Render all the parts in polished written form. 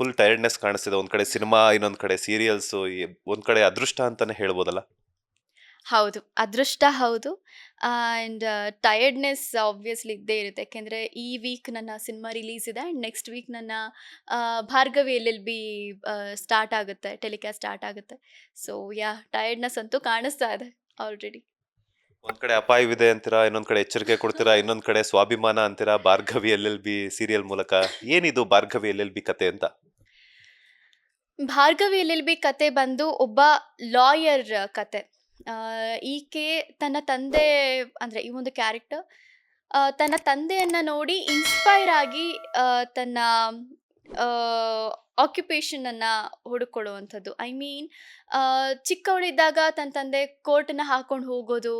Full tiredness ಕಾಣಿಸ್ತಿದೆ. ಒಂದ್ ಕಡೆ ಸಿನಿಮಾ, ಇನ್ನೊಂದ್ ಕಡೆ ಸೀರಿಯಲ್ಸ್, ಒಂದ್ ಕಡೆ ಅದೃಷ್ಟ ಅಂತಾನೆ ಹೇಳ್ಬೋದಲ್ಲ. ಹೌದು. ಅದೃಷ್ಟ ಹೌದು. ಆ್ಯಂಡ್ ಟಯರ್ಡ್‌ನೆಸ್ ಆಬ್ವಿಯಸ್ಲಿ ಇದ್ದೇ ಇರುತ್ತೆ. ಯಾಕೆಂದರೆ ಈ ವೀಕ್ ನನ್ನ ಸಿನಿಮಾ ರಿಲೀಸ್ ಇದೆ ಆ್ಯಂಡ್ ನೆಕ್ಸ್ಟ್ ವೀಕ್ ನನ್ನ ಭಾರ್ಗವಿ ಎಲ್.ಎಲ್.ಬಿ. ಸ್ಟಾರ್ಟ್ ಆಗುತ್ತೆ, ಟೆಲಿಕಾಸ್ಟ್ ಸ್ಟಾರ್ಟ್ ಆಗುತ್ತೆ. ಸೊ ಟಯರ್ಡ್‌ನೆಸ್ ಅಂತೂ ಕಾಣಿಸ್ತಾ ಇದೆ ಆಲ್ರೆಡಿ. ಒಂದ್ ಕಡೆ ಅಪಾಯವಿದೆ ಅಂತೀರಾ, ಇನ್ನೊಂದ್ ಕಡೆ ಎಚ್ಚರಿಕೆ ಕೊಡ್ತೀರಾ, ಇನ್ನೊಂದ್ ಕಡೆ ಸ್ವಾಭಿಮಾನ ಅಂತೀರಾ ಭಾರ್ಗವಿ ಎಲ್.ಎಲ್.ಬಿ. ಸೀರಿಯಲ್ ಮೂಲಕ. ಏನಿದು ಭಾರ್ಗವಿ ಎಲ್.ಎಲ್.ಬಿ. ಕತೆ ಅಂತ? ಭಾರ್ಗವಿ ಎಲ್.ಎಲ್.ಬಿ. ಕತೆ ಬಂದು ಒಬ್ಬ ಲಾಯರ್ ಕತೆ. ಈಕೆ ತನ್ನ ತಂದೆ ಅಂದರೆ ಈ ಒಂದು ಕ್ಯಾರೆಕ್ಟರ್ ತನ್ನ ತಂದೆಯನ್ನ ನೋಡಿ ಇನ್ಸ್ಪೈರ್ ಆಗಿ ತನ್ನ ಆಕ್ಯುಪೇಷನನ್ನ ಹುಡುಕೊಳ್ಳುವಂಥದ್ದು. ಐ ಮೀನ್ ಚಿಕ್ಕವಳಿದ್ದಾಗ ತನ್ನ ತಂದೆ ಕೋಟನ್ನ ಹಾಕೊಂಡು ಹೋಗೋದು,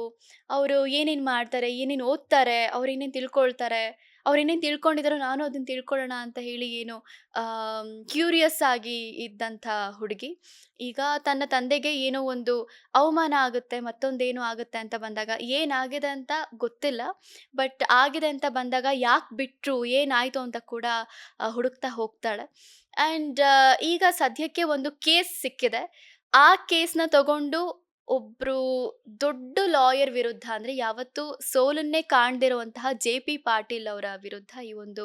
ಅವರು ಏನೇನು ಮಾಡ್ತಾರೆ, ಏನೇನು ಓದ್ತಾರೆ, ಅವ್ರು ಏನೇನು ತಿಳ್ಕೊಳ್ತಾರೆ, ಅವ್ರು ಏನೇನು ತಿಳ್ಕೊಂಡಿದ್ದಾರೋ ನಾನು ಅದನ್ನು ತಿಳ್ಕೊಳ್ಳೋಣ ಅಂತ ಹೇಳಿ ಏನು ಕ್ಯೂರಿಯಸ್ ಆಗಿ ಇದ್ದಂಥ ಹುಡುಗಿ. ಈಗ ತನ್ನ ತಂದೆಗೆ ಏನೋ ಒಂದು ಅವಮಾನ ಆಗುತ್ತೆ, ಮತ್ತೊಂದೇನೋ ಆಗುತ್ತೆ ಅಂತ ಬಂದಾಗ ಏನಾಗಿದೆ ಅಂತ ಗೊತ್ತಿಲ್ಲ. ಬಟ್ ಆಗಿದೆ ಅಂತ ಬಂದಾಗ ಯಾಕೆ ಬಿಟ್ರು, ಏನಾಯಿತು ಅಂತ ಕೂಡ ಹುಡುಕ್ತಾ ಹೋಗ್ತಾಳೆ. ಆ್ಯಂಡ್ ಈಗ ಸದ್ಯಕ್ಕೆ ಒಂದು ಕೇಸ್ ಸಿಕ್ಕಿದೆ. ಆ ಕೇಸ್‌ನ ತಗೊಂಡು ಒಬ್ರು ದೊಡ್ಡ ಲಾಯರ್ ವಿರುದ್ಧ ಅಂದರೆ ಯಾವತ್ತೂ ಸೋಲನ್ನೇ ಕಾಣದಿರುವಂತಹ ಜೆ.ಪಿ. ಪಾಟೀಲ್ ಅವರ ವಿರುದ್ಧ ಈ ಒಂದು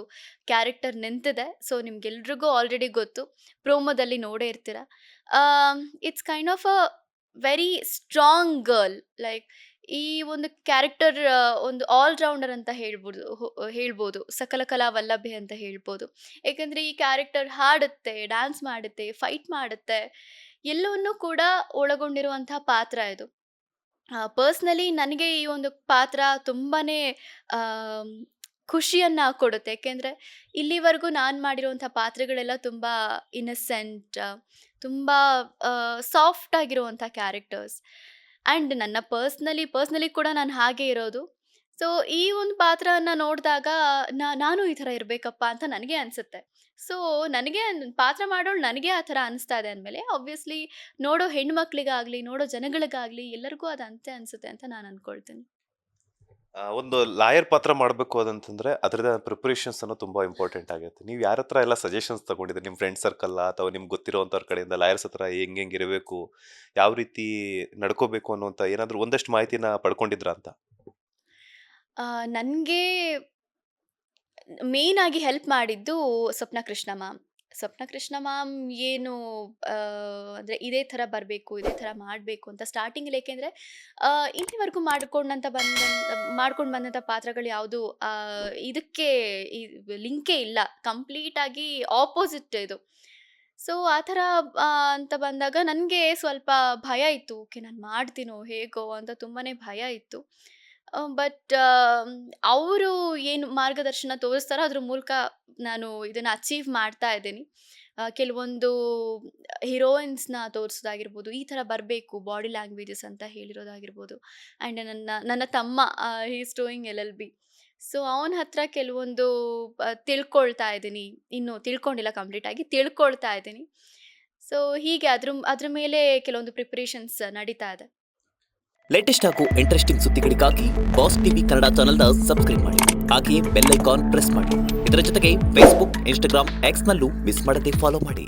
ಕ್ಯಾರೆಕ್ಟರ್ ನಿಂತಿದೆ. ಸೊ ನಿಮ್ಗೆಲ್ರಿಗೂ ಆಲ್ರೆಡಿ ಗೊತ್ತು. ಪ್ರೋಮೋದಲ್ಲಿ ನೋಡೇ ಇರ್ತೀರ. It's kind of a very strong girl. Like ಈ ಒಂದು ಕ್ಯಾರೆಕ್ಟರ್ ಒಂದು ಆಲ್ ರೌಂಡರ್ ಅಂತ ಹೇಳ್ಬೋದು. ಸಕಲ ಕಲಾ ವಲ್ಲಭೆ ಅಂತ ಹೇಳ್ಬೋದು. ಏಕೆಂದರೆ ಈ ಕ್ಯಾರೆಕ್ಟರ್ ಹಾಡುತ್ತೆ, ಡ್ಯಾನ್ಸ್ ಮಾಡುತ್ತೆ, ಫೈಟ್ ಮಾಡುತ್ತೆ. ಎಲ್ಲವನ್ನೂ ಕೂಡ ಒಳಗೊಂಡಿರುವಂತಹ ಪಾತ್ರ ಇದು. ಪರ್ಸ್ನಲಿ ನನಗೆ ಈ ಒಂದು ಪಾತ್ರ ತುಂಬಾನೇ ಆಮ್, ಖುಷಿಯನ್ನ ಕೊಡುತ್ತೆ. ಯಾಕೆಂದರೆ ಇಲ್ಲಿವರೆಗೂ ನಾನು ಮಾಡಿರುವಂಥ ಪಾತ್ರಗಳೆಲ್ಲ ತುಂಬ ಇನ್ನಸೆಂಟ್, ತುಂಬ ಸಾಫ್ಟ್ ಆಗಿರುವಂಥ ಕ್ಯಾರೆಕ್ಟರ್ಸ್. ಆ್ಯಂಡ್ ನನ್ನ ಪರ್ಸ್ನಲಿ ಕೂಡ ನಾನು ಹಾಗೆ ಇರೋದು. ಸೊ ಈ ಒಂದು ಪಾತ್ರನ ನೋಡಿದಾಗ ನಾನು ಈ ಥರ ಇರಬೇಕಪ್ಪ ಅಂತ ನನಗೆ ಅನಿಸುತ್ತೆ. ಸೊ ನನಗೆ ಪಾತ್ರ ಮಾಡೋಳು ನನಗೆ ಆ ಥರ ಅನಿಸ್ತಾ ಇದೆ ಅಂದಮೇಲೆ ಆಬ್ವಿಯಸ್ಲಿ ನೋಡೋ ಹೆಣ್ಮಕ್ಳಿಗಾಗಲಿ, ನೋಡೋ ಜನಗಳಿಗಾಗಲಿ ಎಲ್ಲರಿಗೂ ಅದು ಅಂತೆ ಅನಿಸುತ್ತೆ ಅಂತ ನಾನು ಅಂದ್ಕೊಳ್ತೀನಿ. ಒಂದು ಲಾಯರ್ ಪಾತ್ರ ಮಾಡಬೇಕು ಅದಂತಂದ್ರೆ ಅದರದ ಪ್ರಿಪರೇಷನ್ಸ್ ಅನ್ನೋ ತುಂಬಾ ಇಂಪಾರ್ಟೆಂಟ್ ಆಗುತ್ತೆ. ನೀವು ಯಾರ ಹತ್ರ ಎಲ್ಲ ಸಜೆಷನ್ಸ್ ತಗೊಂಡಿದ್ರಿ? ನಿಮ್ಮ ಫ್ರೆಂಡ್ ಸರ್ಕಲ್ ಅಥವಾ ನಿಮ್ಗೆ ಗೊತ್ತಿರೋಂಥವ್ರ ಕಡೆಯಿಂದ ಲಾಯರ್ಸ್ ಹತ್ರ ಹೆಂಗೆ ಇರಬೇಕು, ಯಾವ ರೀತಿ ನಡ್ಕೋಬೇಕು ಅನ್ನುವಂಥ ಏನಾದರೂ ಒಂದಷ್ಟು ಮಾಹಿತಿನ ಪಡ್ಕೊಂಡಿದ್ರಾ ಅಂತ? ನನಗೆ ಮೇನ್ ಆಗಿ ಹೆಲ್ಪ್ ಮಾಡಿದ್ದು ಸ್ವಪ್ನ ಕೃಷ್ಣ ಮ್ಯಾಮ್. ಸ್ವಪ್ನ ಕೃಷ್ಣ ಮ್ಯಾಮ್ ಏನು ಅಂದರೆ ಇದೇ ಥರ ಬರಬೇಕು, ಇದೇ ಥರ ಮಾಡಬೇಕು ಅಂತ ಸ್ಟಾರ್ಟಿಂಗಲ್ಲಿ. ಏಕೆಂದರೆ ಇಲ್ಲಿವರೆಗೂ ಮಾಡ್ಕೊಂಡು ಬಂದಂಥ ಪಾತ್ರಗಳು ಯಾವುದು ಇದಕ್ಕೆ ಲಿಂಕೇ ಇಲ್ಲ. ಕಂಪ್ಲೀಟಾಗಿ ಆಪೋಸಿಟ್ ಇದು. ಸೊ ಆ ಥರ ಅಂತ ಬಂದಾಗ ನನಗೆ ಸ್ವಲ್ಪ ಭಯ ಇತ್ತು. ಓಕೆ, ನಾನು ಮಾಡ್ತೀನೋ ಹೇಗೋ ಅಂತ ತುಂಬಾ ಭಯ ಇತ್ತು. ಬಟ್ ಅವರು ಏನು ಮಾರ್ಗದರ್ಶನ ತೋರಿಸ್ತಾರೋ ಅದ್ರ ಮೂಲಕ ನಾನು ಇದನ್ನು ಅಚೀವ್ ಮಾಡ್ತಾ ಇದ್ದೀನಿ. ಕೆಲವೊಂದು ಹೀರೋಯಿನ್ಸ್‌ನ ತೋರಿಸೋದಾಗಿರ್ಬೋದು, ಈ ಥರ ಬರಬೇಕು ಬಾಡಿ ಲ್ಯಾಂಗ್ವೇಜಸ್ ಅಂತ ಹೇಳಿರೋದಾಗಿರ್ಬೋದು. ಆ್ಯಂಡ್ ನನ್ನ ತಮ್ಮ ಹಿ ಈಸ್ ಡೂಯಿಂಗ್ ಎಲ್.ಎಲ್.ಬಿ. ಸೊ ಅವನ ಹತ್ರ ಕೆಲವೊಂದು ತಿಳ್ಕೊಳ್ತಾ ಇದ್ದೀನಿ. ಇನ್ನೂ ತಿಳ್ಕೊಂಡಿಲ್ಲ ಕಂಪ್ಲೀಟಾಗಿ, ತಿಳ್ಕೊಳ್ತಾ ಇದ್ದೀನಿ. ಸೊ ಹೀಗೆ ಅದ್ರ ಮೇಲೆ ಕೆಲವೊಂದು ಪ್ರಿಪರೇಷನ್ಸ್ ನಡೀತಾ ಇದೆ. ಲೇಟೆಸ್ಟ್ ಹಾಗೂ ಇಂಟ್ರೆಸ್ಟಿಂಗ್ ಸುದ್ದಿಗಳಿಗಾಗಿ ಬಾಸ್ ಟಿವಿ ಕನ್ನಡ ಚಾನೆಲ್ನ ಸಬ್ಸ್ಕ್ರೈಬ್ ಮಾಡಿ. ಹಾಗೆಯೇ ಬೆಲ್ ಐಕಾನ್ ಪ್ರೆಸ್ ಮಾಡಿ. ಇದರ ಜೊತೆಗೆ ಫೇಸ್ಬುಕ್, ಇನ್ಸ್ಟಾಗ್ರಾಮ್, ಎಕ್ಸ್ನಲ್ಲೂ ಮಿಸ್ ಮಾಡದೆ ಫಾಲೋ ಮಾಡಿ.